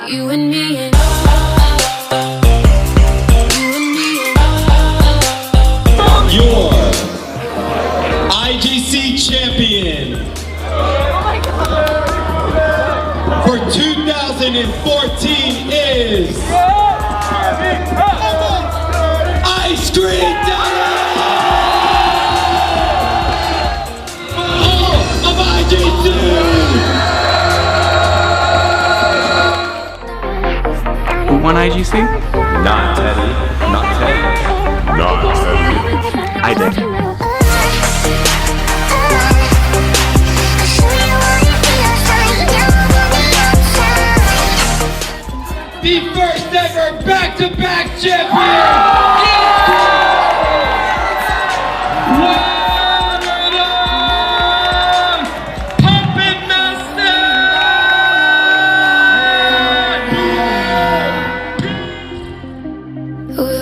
You and me and your IGC champion for 2014 is Ice Cream Delaney of IGC. Who won IGC? Not Teddy. Not Teddy. Not Teddy. I did. The first ever back-to-back champion!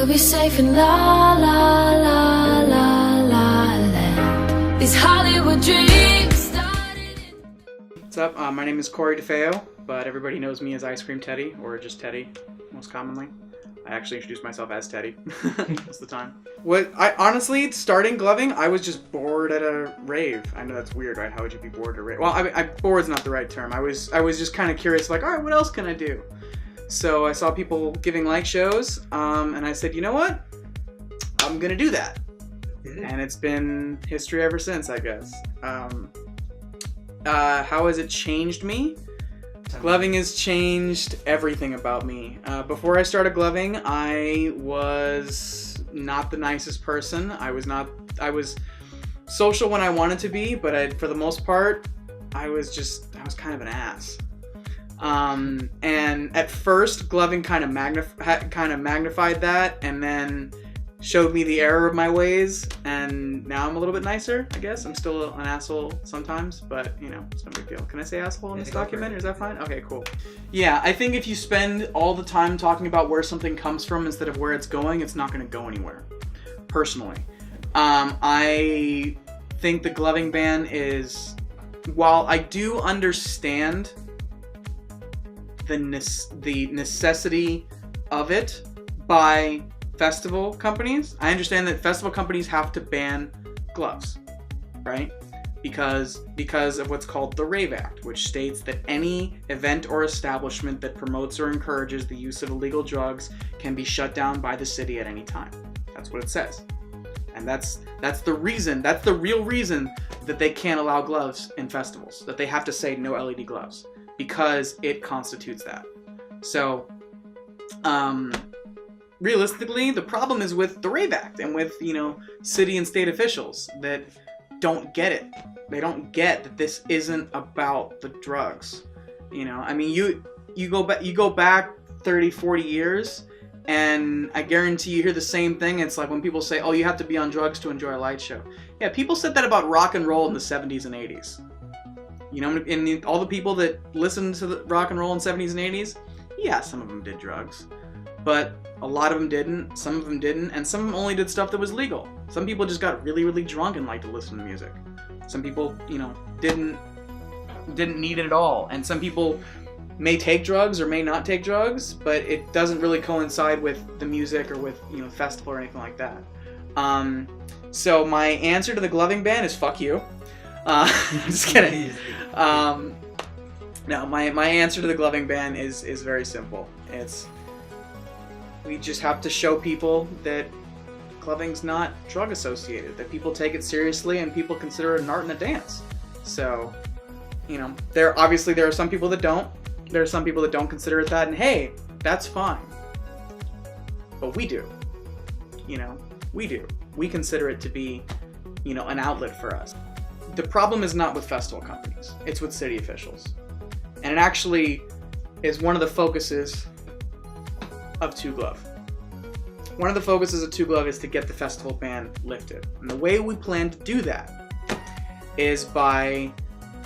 we'll be safe in la la la la la land. These Hollywood dreams started in... What's up? My name is Corey DeFeo, but everybody knows me as Ice Cream Teddy, or just Teddy, most commonly. I actually introduce myself as Teddy most of the time. Honestly, starting gloving, I was just bored at a rave. I know that's weird, right? How would you be bored at a rave? Well, bored's not the right term. I was just kind of curious, like, all right, what else can I do? So I saw people giving light shows, and I said, you know what? I'm gonna do that. And it's been history ever since, I guess. How has it changed me? Gloving has changed everything about me. Before I started gloving, I was not the nicest person. I was social when I wanted to be, but for the most part, I was kind of an ass. And at first, gloving kind of magnified that, and then showed me the error of my ways, and now I'm a little bit nicer, I guess. I'm still an asshole sometimes, but, you know, it's no big deal. Can I say asshole in this documentary? Is that fine? Okay, cool. Yeah, I think if you spend all the time talking about where something comes from instead of where it's going, it's not going to go anywhere, personally. I think the gloving ban is, while I do understand the necessity of it by festival companies. I understand that festival companies have to ban gloves, right? Because of what's called the Rave Act, which states that any event or establishment that promotes or encourages the use of illegal drugs can be shut down by the city at any time. That's what it says. And that's the reason, that's the real reason that they can't allow gloves in festivals, that they have to say no LED gloves, because it constitutes that. So, realistically, the problem is with the Rave Act and with, you know, city and state officials that don't get it. They don't get that this isn't about the drugs. You know, I mean, you go back 30, 40 years, and I guarantee you hear the same thing. It's like when people say, oh, you have to be on drugs to enjoy a light show. Yeah, people said that about rock and roll in the 70s and 80s. You know, and all the people that listened to the rock and roll in the 70s and 80s, yeah, some of them did drugs. But a lot of them didn't, some of them didn't, and some of them only did stuff that was legal. Some people just got really, really drunk and liked to listen to music. Some people, you know, didn't need it at all. And some people may take drugs or may not take drugs, but it doesn't really coincide with the music or with, you know, festival or anything like that. So my answer to the gloving ban is fuck you. Just kidding. No, my answer to the gloving ban is very simple. We just have to show people that gloving's not drug associated, that people take it seriously and people consider it an art and a dance. So, you know, there are some people that don't. There are some people that don't consider it that, and hey, that's fine. But we do. You know, we do. We consider it to be, you know, an outlet for us. The problem is not with festival companies, it's with city officials. And it actually is one of the focuses of Two Glove. One of the focuses of Two Glove is to get the festival ban lifted. And the way we plan to do that is by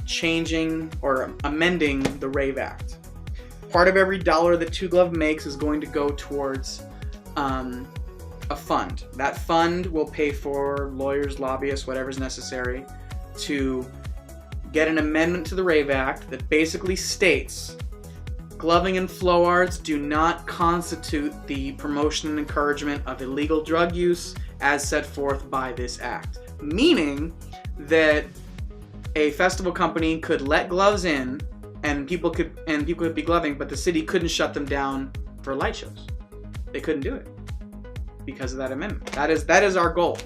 changing or amending the Rave Act. Part of every dollar that Two Glove makes is going to go towards a fund. That fund will pay for lawyers, lobbyists, whatever's necessary to get an amendment to the Rave Act that basically states gloving and flow arts do not constitute the promotion and encouragement of illegal drug use as set forth by this act. Meaning that a festival company could let gloves in and people could be gloving, but the city couldn't shut them down for light shows. They couldn't do it because of that amendment. That is our goal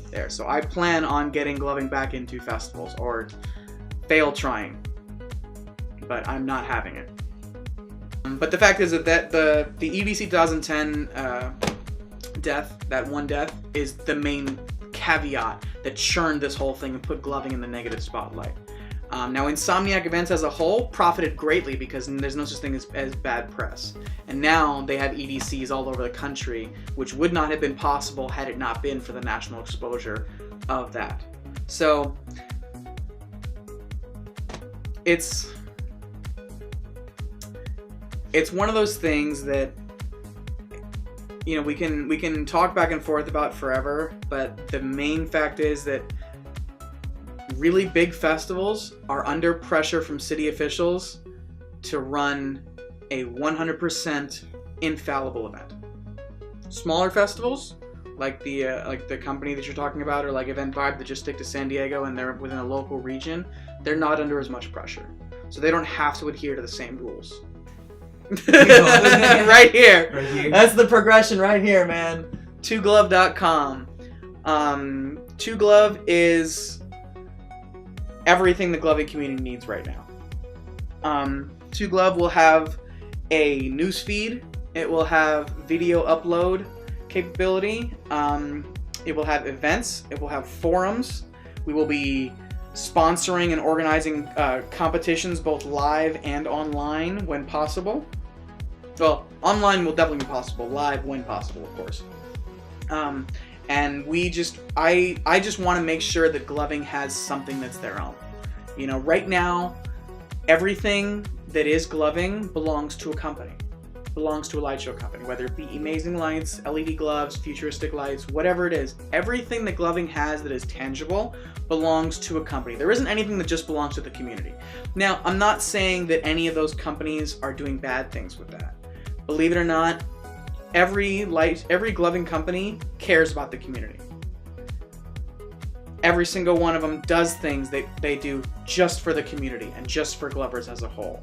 there. So I plan on getting gloving back into festivals, or fail trying, but I'm not having it. But the fact is that the EDC 2010 death, that one death, is the main caveat that churned this whole thing and put gloving in the negative spotlight. Now, Insomniac events as a whole profited greatly because there's no such thing as bad press. And now they have EDCs all over the country, which would not have been possible had it not been for the national exposure of that. So it's one of those things that, you know, we can talk back and forth about forever, but the main fact is that really big festivals are under pressure from city officials to run a 100% infallible event. Smaller festivals, like the company that you're talking about, or like Event Vibe that just stick to San Diego and they're within a local region, they're not under as much pressure. So they don't have to adhere to the same rules. Right here. That's the progression right here, man. 2glove.com. 2glove is everything the gloving community needs right now. 2glove will have a news feed. It will have video upload capability. It will have events. It will have forums. We will be sponsoring and organizing competitions both live and online when possible. Well, online will definitely be possible. Live when possible, of course. And I just want to make sure that gloving has something that's their own. You know, right now, everything that is gloving belongs to a company. Belongs to a light show company, whether it be Amazing Lights, LED gloves, futuristic lights, whatever it is. Everything that gloving has that is tangible belongs to a company. There isn't anything that just belongs to the community. Now, I'm not saying that any of those companies are doing bad things with that. Believe it or not, every gloving company cares about the community. Every single one of them does things that they do just for the community and just for glovers as a whole.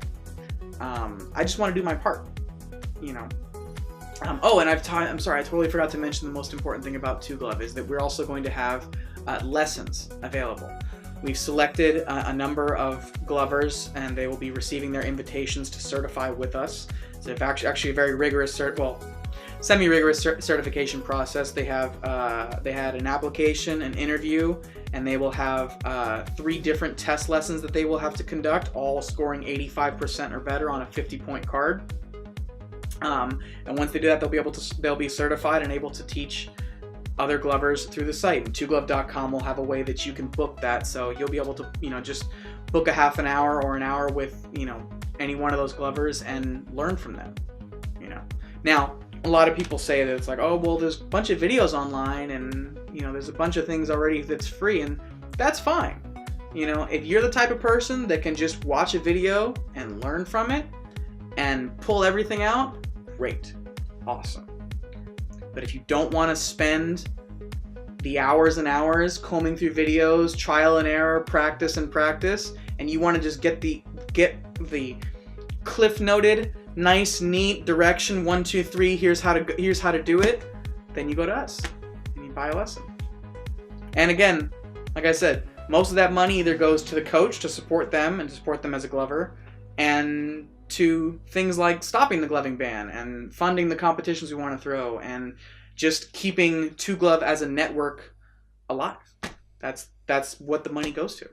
I just want to do my part, you know. Oh, and I'm sorry, I totally forgot to mention the most important thing about 2glove is that we're also going to have lessons available. We've selected a number of glovers, and they will be receiving their invitations to certify with us. It's actually a very rigorous semi-rigorous certification process. They had an application, an interview, and they will have 3 different test lessons that they will have to conduct, all scoring 85% or better on a 50-point card. And once they do that, they'll be certified and able to teach other glovers through the site. And 2glove.com will have a way that you can book that, so you'll be able to, you know, just book a half an hour or an hour with, you know, any one of those glovers and learn from them, you know. Now, a lot of people say that it's like, oh, well, there's a bunch of videos online and, you know, there's a bunch of things already that's free, and that's fine. You know, if you're the type of person that can just watch a video and learn from it and pull everything out, great, awesome. But if you don't want to spend the hours and hours combing through videos, trial and error, practice, and you want to just get the cliff noted, nice, neat direction, 1, 2, 3, here's how to do it, then you go to us and you buy a lesson. And again, like I said, most of that money either goes to the coach to support them and to support them as a glover, and to things like stopping the gloving ban and funding the competitions we want to throw and just keeping 2glove as a network alive. That's what the money goes to.